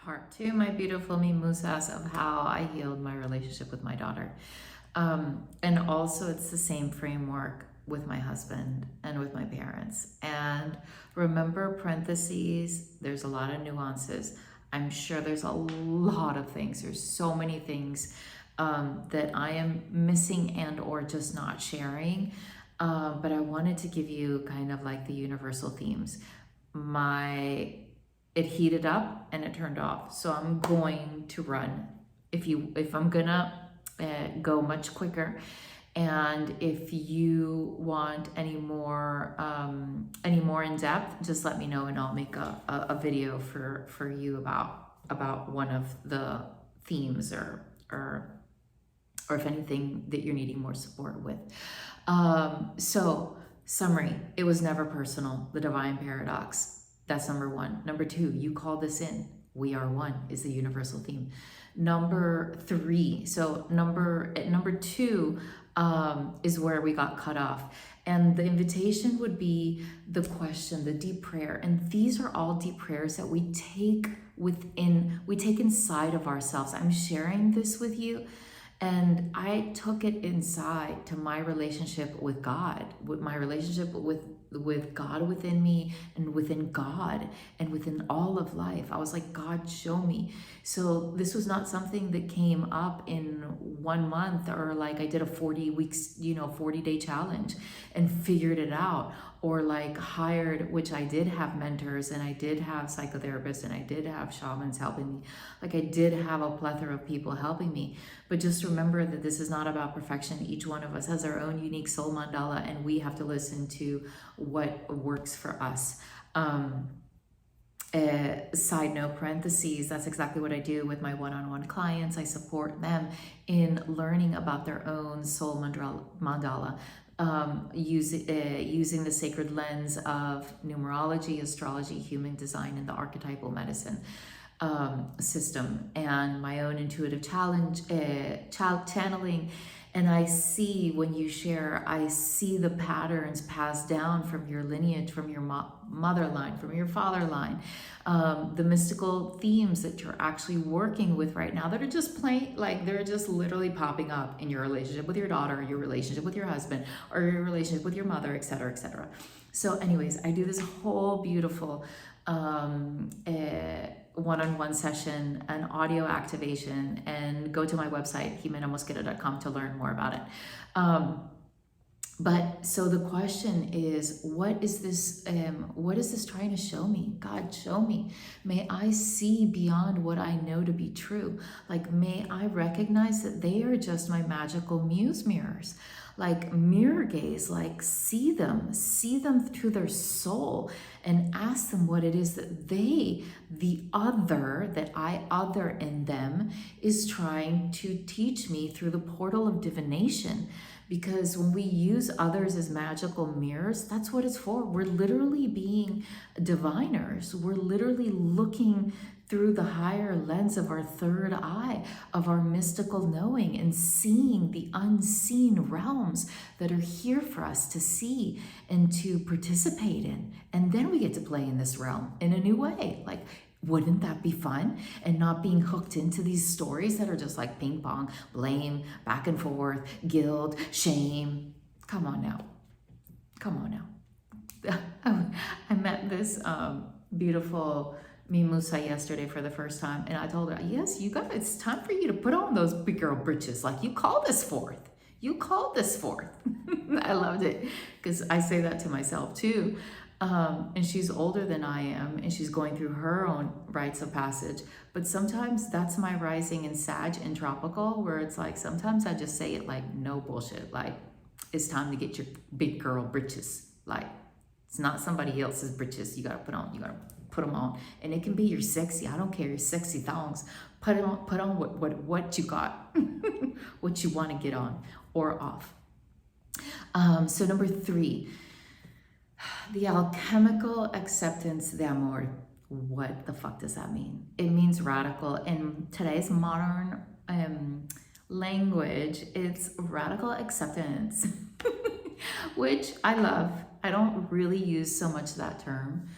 part two, my beautiful mimosas, of how I healed my relationship with my daughter. And also it's the same framework with my husband and with my parents. And remember, parentheses, there's a lot of nuances. I'm sure there's a lot of things. There's so many things that I am missing and or just not sharing. But I wanted to give you kind of like the universal themes. It heated up and it turned off. So I'm going to run. If I'm gonna go much quicker, and if you want any more in depth, just let me know and I'll make a video for you about one of the themes or if anything that you're needing more support with. So summary, it was never personal, the divine paradox. That's number one. Number two, you call this in. We are one is the universal theme. Number three, so number two is where we got cut off. And the invitation would be the question, the deep prayer. And these are all deep prayers that we take inside of ourselves. I'm sharing this with you. And I took it inside to my relationship with God, with my relationship with God within me and within God and within all of life. I was like, God, show me. So this was not something that came up in 1 month, or like I did a 40 weeks, 40-day challenge and figured it out, or like hired, which I did have mentors and I did have psychotherapists and I did have shamans helping me. Like I did have a plethora of people helping me. But just remember that this is not about perfection. Each one of us has our own unique soul mandala, and we have to listen to what works for us. Side note, parentheses, that's exactly what I do with my one-on-one clients. I support them in learning about their own soul mandala, using the sacred lens of numerology, astrology, human design, and the archetypal medicine system, and my own intuitive channeling. And I see, when you share, I see the patterns passed down from your lineage, from your mother line, from your father line, the mystical themes that you're actually working with right now that are just plain, like they're just literally popping up in your relationship with your daughter, your relationship with your husband, or your relationship with your mother, etc., etc. So anyways, I do this whole beautiful one-on-one session, an audio activation, and go to my website, jimenamosqueda.com, to learn more about it. But so the question is, what is this trying to show me? God, show me. May I see beyond what I know to be true. Like, may I recognize that they are just my magical muse mirrors. Like mirror gaze, like see them through their soul and ask them what it is that the other, that I other in them, is trying to teach me through the portal of divination. Because when we use others as magical mirrors, that's what it's for. We're literally being diviners. We're literally looking through the higher lens of our third eye, of our mystical knowing, and seeing the unseen realms that are here for us to see and to participate in. And then we get to play in this realm in a new way. Like, wouldn't that be fun? And not being hooked into these stories that are just like ping pong, blame, back and forth, guilt, shame. Come on now. Come on now. I met this beautiful mimosa yesterday for the first time, and I told her, yes, you guys, it's time for you to put on those big girl britches. Like, you called this forth. You called this forth. I loved it, because I say that to myself too. And she's older than I am, and she's going through her own rites of passage. But sometimes that's my rising in Sag and tropical, where it's like, sometimes I just say it like, no bullshit. Like, it's time to get your big girl britches. Like, it's not somebody else's britches you gotta put on. You gotta put them on. And it can be your sexy, I don't care, your sexy thongs. Put on what you got, what you want to get on or off. So number three, the alchemical acceptance de amor. What the fuck does that mean? It means radical. In today's modern language, it's radical acceptance, which I love. I don't really use so much that term,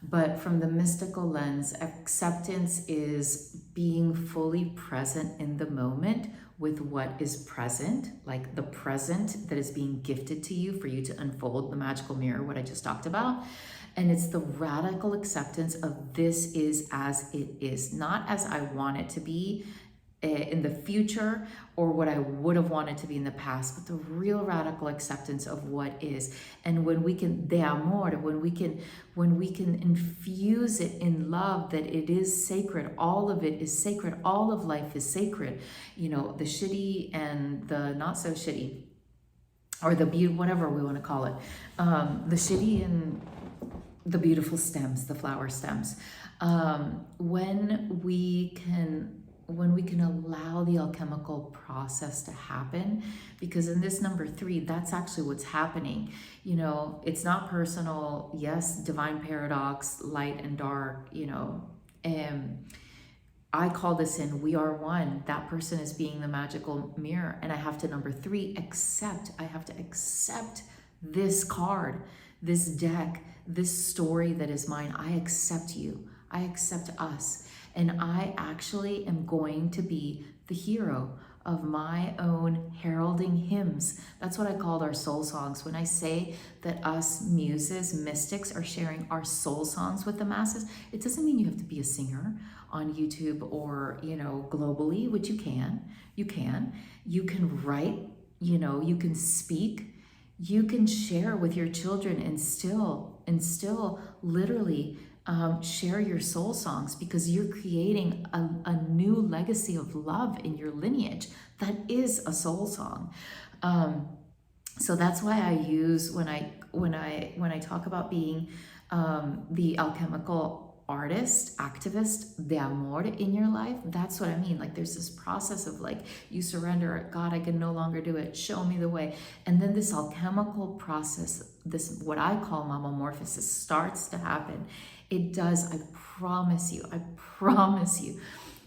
But from the mystical lens, acceptance is being fully present in the moment with what is present, like the present that is being gifted to you for you to unfold the magical mirror, what I just talked about. And it's the radical acceptance of this is as it is, not as I want it to be in the future or what I would have wanted to be in the past, but the real radical acceptance of what is. And when we can, de amor, when we can infuse it in love, that it is sacred, all of it is sacred, all of life is sacred, you know, the shitty and the not so shitty, or the beauty, whatever we want to call it, the shitty and the beautiful stems, the flower stems. When we can allow the alchemical process to happen, because in this number 3, that's actually what's happening. You know, it's not personal. Yes, divine paradox, light and dark, you know, I call this in, we are one. That person is being the magical mirror. And I have to, number 3, accept. I have to accept this card, this deck, this story that is mine. I accept you. I accept us. And I actually am going to be the hero of my own heralding hymns. That's what I called our soul songs. When I say that us muses, mystics, are sharing our soul songs with the masses, it doesn't mean you have to be a singer on YouTube or, you know, globally, which you can. You can write, you know, you can speak, you can share with your children and still literally share your soul songs, because you're creating a new legacy of love in your lineage. That is a soul song. So that's why I use, when I talk about being the alchemical artist, activist, de amor in your life, that's what I mean. Like, there's this process of like, you surrender, God, I can no longer do it, show me the way. And then this alchemical process, this what I call metamorphosis, starts to happen. It does, I promise you.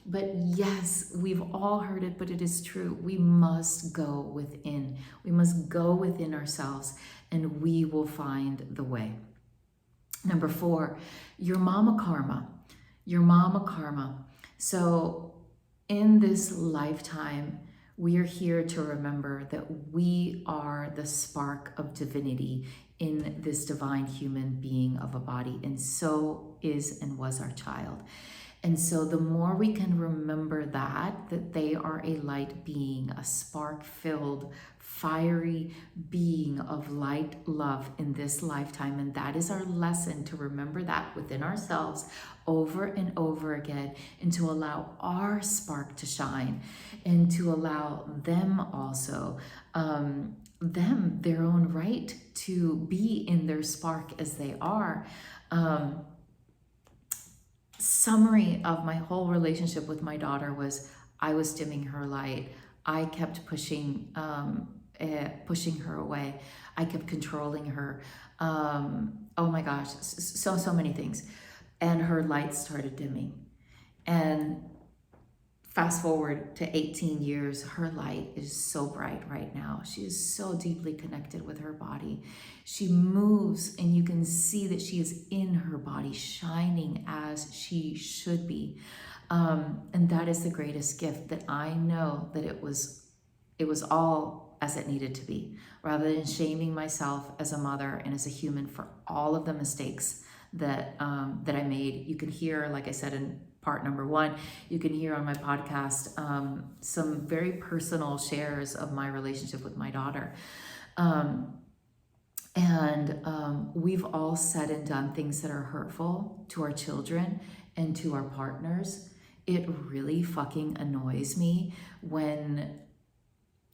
But yes, we've all heard it, but it is true. We must go within. We must go within ourselves, and we will find the way. Number 4, your mama karma. Your mama karma. So in this lifetime, we are here to remember that we are the spark of divinity in this divine human being of a body, and so is and was our child. And so the more we can remember that they are a light being, a spark-filled, fiery being of light love in this lifetime, and that is our lesson, to remember that within ourselves over and over again, and to allow our spark to shine, and to allow them also, their own right to be in their spark as they are. Summary of my whole relationship with my daughter was, I was dimming her light. I kept pushing her away. I kept controlling her. Oh my gosh, so many things. And her light started dimming. And fast forward to 18 years, her light is so bright right now. She is so deeply connected with her body. She moves, and you can see that she is in her body, shining as she should be. And that is the greatest gift, that I know that it was all as it needed to be, rather than shaming myself as a mother and as a human for all of the mistakes that I made. You can hear, like I said in part number 1, you can hear on my podcast some very personal shares of my relationship with my daughter. We've all said and done things that are hurtful to our children and to our partners. It really fucking annoys me when,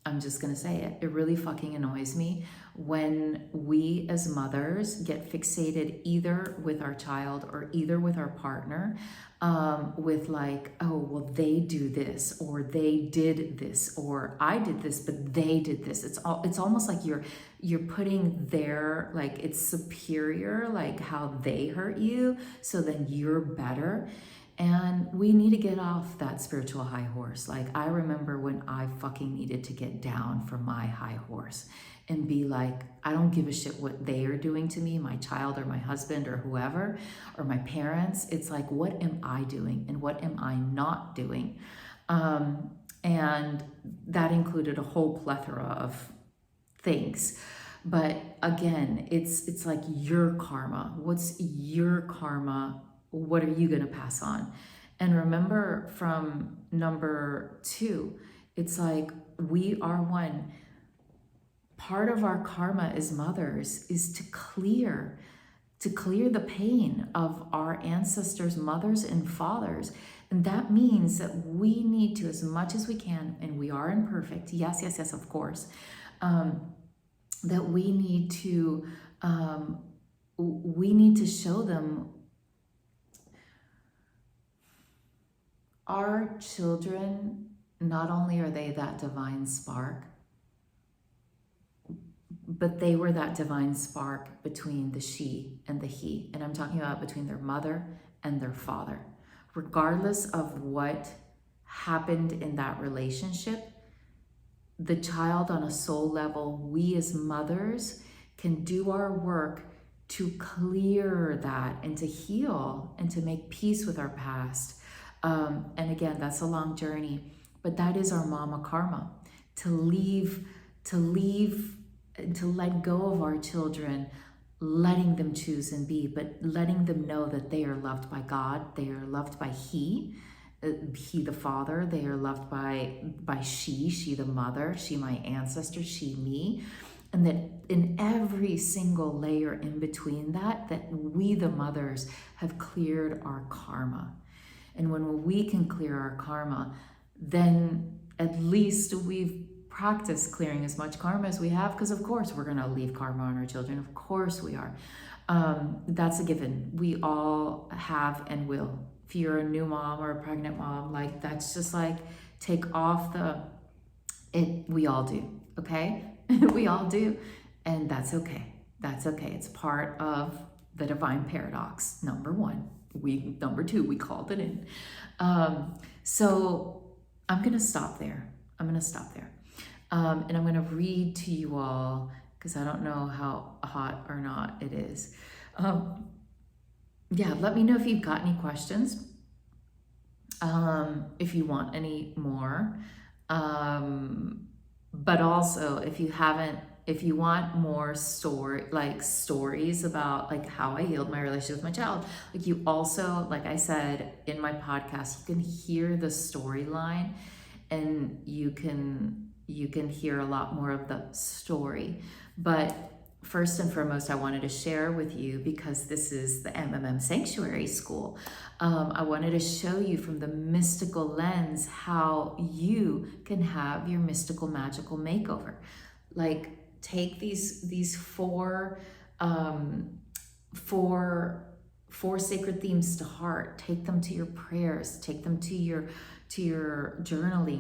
I'm just gonna say it, it really fucking annoys me when we as mothers get fixated either with our child or either with our partner, with like, oh, well, they do this, or they did this, or I did this, but they did this. It's almost like you're putting their, like, it's superior, like how they hurt you, so then you're better. And we need to get off that spiritual high horse. Like, I remember when I fucking needed to get down from my high horse. and be like, I don't give a shit what they are doing to me, my child or my husband or whoever, or my parents. It's like, what am I doing and what am I not doing? And that included a whole plethora of things. But again, it's like your karma. What's your karma? What are you going to pass on? And remember from number 2, it's like we are one. Part of our karma as mothers is to clear the pain of our ancestors, mothers and fathers. And that means that we need to, as much as we can, and we are imperfect, yes, yes, yes, of course, that we need to show them. Our children, not only are they that divine spark, but they were that divine spark between the she and the he. And I'm talking about between their mother and their father. Regardless of what happened in that relationship, the child on a soul level, we as mothers can do our work to clear that and to heal and to make peace with our past. And again, that's a long journey, but that is our mama karma, to let go of our children, letting them choose and be, but letting them know that they are loved by God, they are loved by he the father, they are loved by she the mother, she my ancestor, she me. And that in every single layer in between that we the mothers have cleared our karma. And when we can clear our karma, then at least we've practiced clearing as much karma as we have, because of course we're going to leave karma on our children. Of course we are. That's a given. We all have and will. If you're a new mom or a pregnant mom, like that's just like take off we all do, okay? We all do. And that's okay. That's okay. It's part of the divine paradox. Number 1. Number 2, we called it in. So I'm going to stop there. And I'm going to read to you all, because I don't know how hot or not it is. Yeah, let me know if you've got any questions. If you want any more. But also, if you want more stories about like how I healed my relationship with my child, like you also, like I said in my podcast, you can hear the storyline and you can hear a lot more of the story. But first and foremost, I wanted to share with you, because this is the MMM Sanctuary School, I wanted to show you from the mystical lens how you can have your mystical magical makeover. Like take these four sacred themes to heart, take them to your prayers, take them to your journaling,